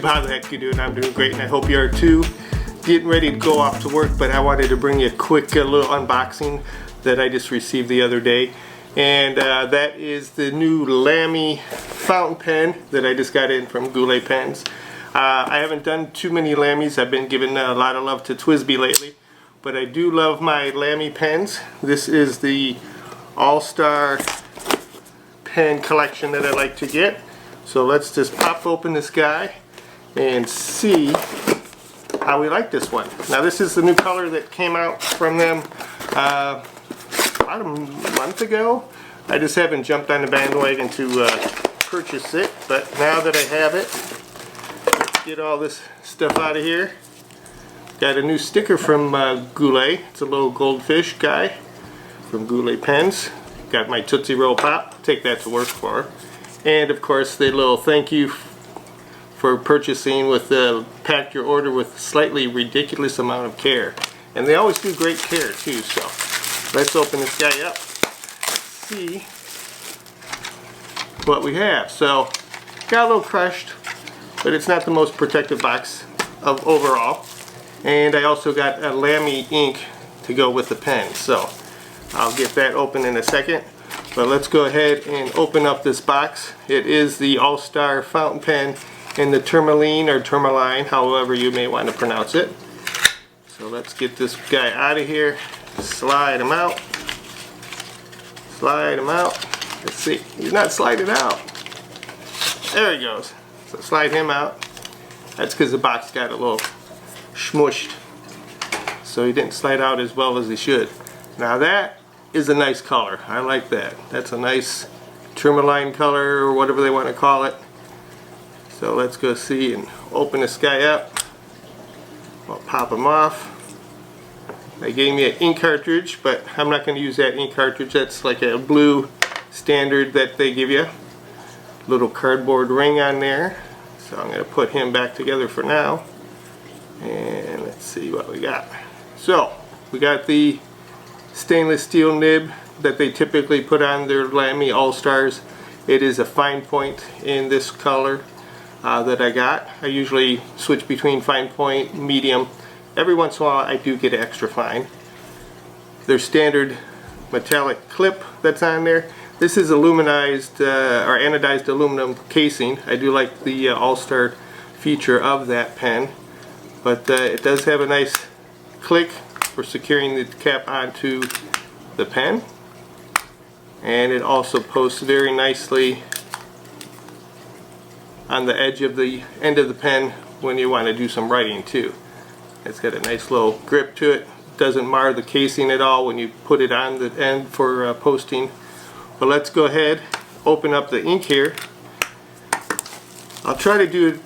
YouTube. How the heck you doing? I'm doing great, and I hope you are too. Getting ready to go off to work, but I wanted to bring you a quick little unboxing that I just received the other day, and that is the new Lamy fountain pen that I just got in from Goulet Pens. I haven't done too many Lamys. I've been giving a lot of love to TWSBI lately, but I do love my Lamy pens. This is the all-star pen collection that I like to get. So let's just pop open this guy and see how we like this one. Now this is the new color that came out from them about a month ago. I just haven't jumped on the bandwagon to purchase it, but now that I have it, let's get all this stuff out of here. Got a new sticker from Goulet. It's a little goldfish guy from Goulet Pens. Got my Tootsie Roll Pop. Take that to work for. And of course the little thank you for purchasing with pack your order with slightly ridiculous amount of care. And they always do great care too, so let's open this guy up, see what we have. So got a little crushed, but it's not the most protective box of overall. And I also got a Lamy ink to go with the pen, so I'll get that open in a second. But let's go ahead and open up this box. It is the All-Star fountain pen in the Turmaline or Turmaline, however you may want to pronounce it. So let's get this guy out of here. Slide him out. Slide him out. Let's see. He's not sliding out. There he goes. So slide him out. That's because the box got a little smushed, so he didn't slide out as well as he should. Now that is a nice color. I like that. That's a nice Turmaline color or whatever they want to call it. So let's go see and open this guy up. I'll pop him off. They gave me an ink cartridge, but I'm not going to use that ink cartridge. That's like a blue standard that they give you. Little cardboard ring on there. So I'm going to put him back together for now. And let's see what we got. So we got the stainless steel nib that they typically put on their Lamy All-Stars. It is a fine point in this color that I got. I usually switch between fine point, medium. Every once in a while I do get extra fine. Their standard metallic clip that's on there. This is aluminized or anodized aluminum casing. I do like the All-Star feature of that pen, but it does have a nice click for securing the cap onto the pen, and it also posts very nicely on the edge of the end of the pen when you want to do some writing too. It's got a nice little grip to it. Doesn't mar the casing at all when you put it on the end for posting. But let's go ahead, open up the ink here. I'll try to do it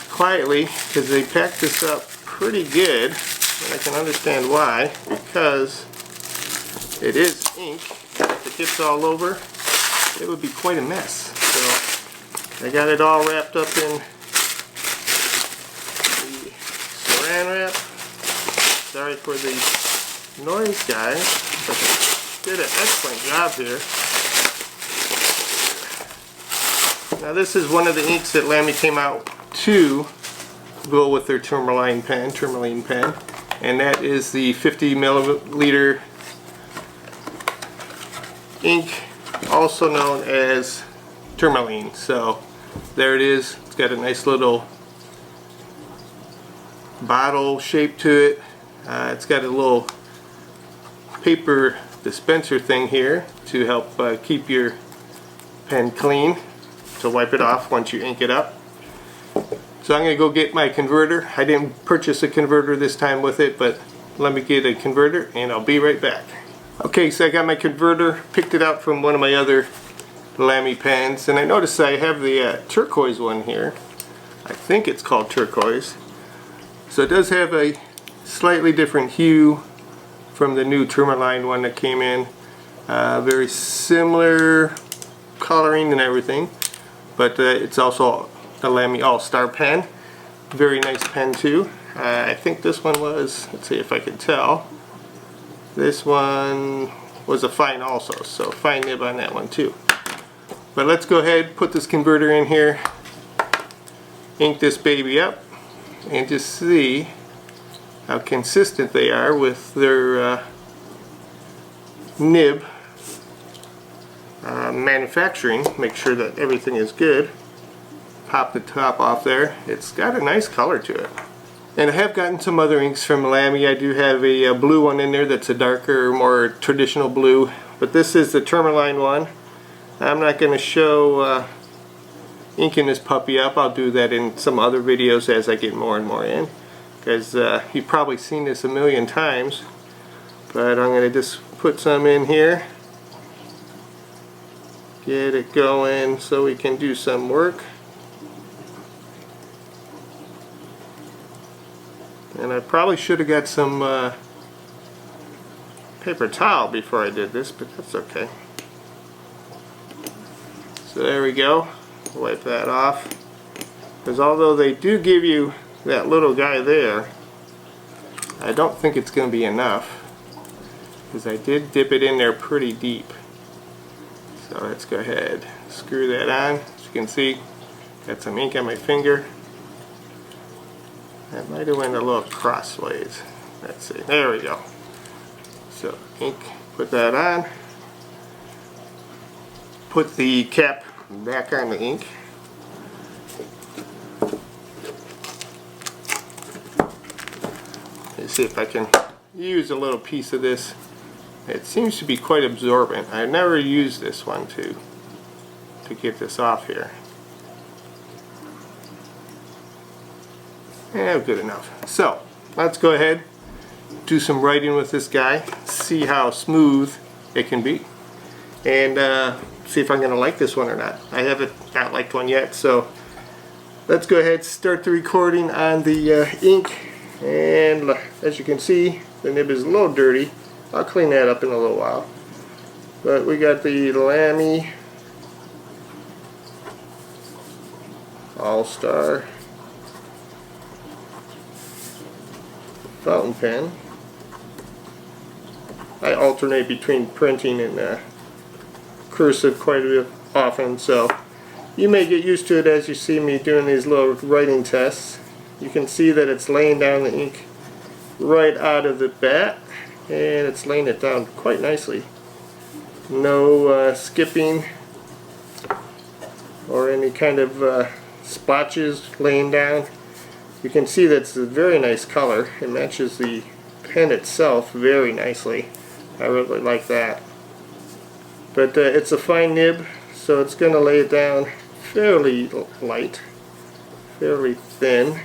quietly because they packed this up pretty good. And I can understand why, because it is ink. If it gets all over, it would be quite a mess. So I got it all wrapped up in the saran wrap. Sorry for the noise, guys, but they did an excellent job here. Now this is one of the inks that Lamy came out to go with their Turmaline pen, and that is the 50 milliliter ink, also known as Turmaline. So there it is. It's got a nice little bottle shape to it. It's got a little paper dispenser thing here to help keep your pen clean, to wipe it off once you ink it up. So I'm going to go get my converter. I didn't purchase a converter this time with it, but let me get a converter and I'll be right back. Okay, so I got my converter, picked it out from one of my other Lamy pens, and I noticed I have the turquoise one here. I think it's called turquoise. So it does have a slightly different hue from the new Turmaline one that came in. Very similar coloring and everything, but it's also a Lamy All-Star pen. Very nice pen too. I think this one was, let's see if I can tell, this one was a fine also, so fine nib on that one too. But let's go ahead, put this converter in here, ink this baby up and just see how consistent they are with their nib manufacturing. Make sure that everything is good. Pop the top off there. It's got a nice color to it. And I have gotten some other inks from Lamy. I do have a blue one in there that's a darker, more traditional blue. But this is the Turmaline one. I'm not going to show inking this puppy up. I'll do that in some other videos as I get more and more in. Because you've probably seen this a million times. But I'm going to just put some in here. Get it going so we can do some work. And I probably should have got some paper towel before I did this, but that's okay. So there we go. Wipe that off. Because although they do give you that little guy there, I don't think it's going to be enough. Because I did dip it in there pretty deep. So let's go ahead, screw that on. As you can see, got some ink on my finger. That might have went a little crossways. Let's see, there we go. So ink, put that on. Put the cap back on the ink. Let's see if I can use a little piece of this. It seems to be quite absorbent. I've never used this one to get this off here. Yeah, good enough. So let's go ahead, do some writing with this guy, see how smooth it can be, and see if I'm going to like this one or not. I haven't not liked one yet, so let's go ahead, start the recording on the ink. And as you can see, the nib is a little dirty. I'll clean that up in a little while. But we got the Lamy All-Star fountain pen. I alternate between printing and cursive quite a bit often, so you may get used to it as you see me doing these little writing tests. You can see that it's laying down the ink right out of the bat, and it's laying it down quite nicely. No skipping or any kind of splotches laying down. You can see that's a very nice color. It matches the pen itself very nicely. I really like that. But it's a fine nib, so it's going to lay it down fairly light, fairly thin.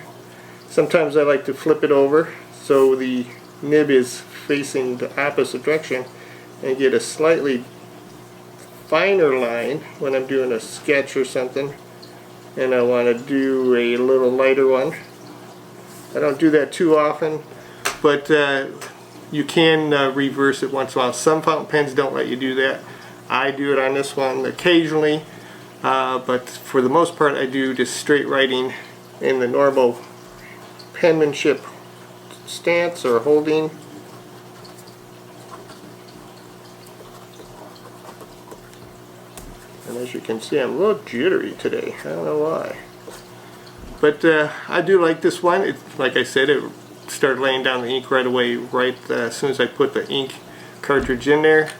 Sometimes I like to flip it over so the nib is facing the opposite direction and get a slightly finer line when I'm doing a sketch or something and I want to do a little lighter one. I don't do that too often, but you can reverse it once in a while. Some fountain pens don't let you do that. I do it on this one occasionally, but for the most part I do just straight writing in the normal penmanship stance or holding. And as you can see, I'm a little jittery today. I don't know why. But I do like this one. Like I said, it started laying down the ink right away, as soon as I put the ink cartridge in there.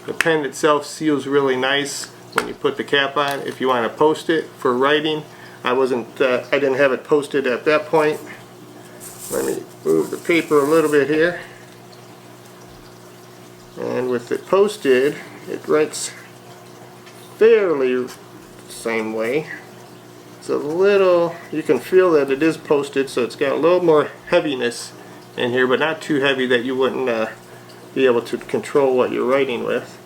The pen itself seals really nice when you put the cap on. If you want to post it for writing, I didn't have it posted at that point. Let me move the paper a little bit here. And with it posted, it writes fairly the same way. It's a little, you can feel that it is posted, so it's got a little more heaviness in here, but not too heavy that you wouldn't be able to control what you're writing with.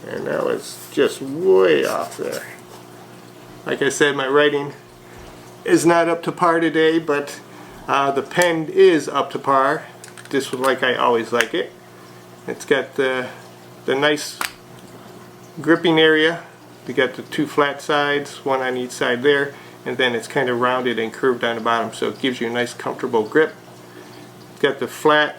And now it's just way off there. Like I said, my writing is not up to par today, but the pen is up to par, just like I always like it. It's got the nice gripping area. You got the two flat sides, one on each side there, and then it's kind of rounded and curved on the bottom, so it gives you a nice comfortable grip. It's got the flat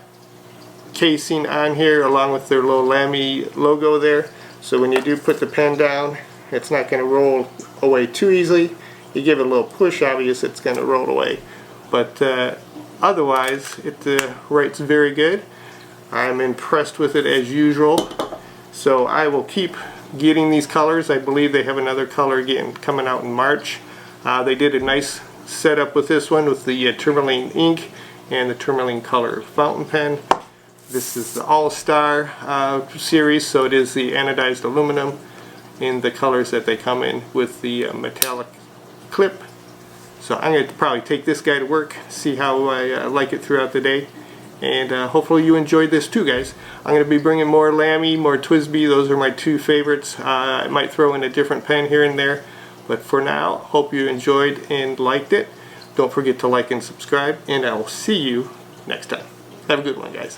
casing on here along with their little Lamy logo there, so when you do put the pen down, It's not going to roll away too easily. You give it a little push, obviously it's going to roll away. But otherwise, it writes very good. I'm impressed with it as usual. So I will keep getting these colors. I believe they have another color again coming out in March. They did a nice setup with this one with the Turmaline ink and the Turmaline color fountain pen. This is the All-Star series, so it is the anodized aluminum in the colors that they come in with the metallic clip. So I'm going to probably take this guy to work, see how I like it throughout the day. And hopefully you enjoyed this too, guys. I'm going to be bringing more Lamy, more TWSBI. Those are my two favorites. I might throw in a different pen here and there. But for now, hope you enjoyed and liked it. Don't forget to like and subscribe. And I will see you next time. Have a good one, guys.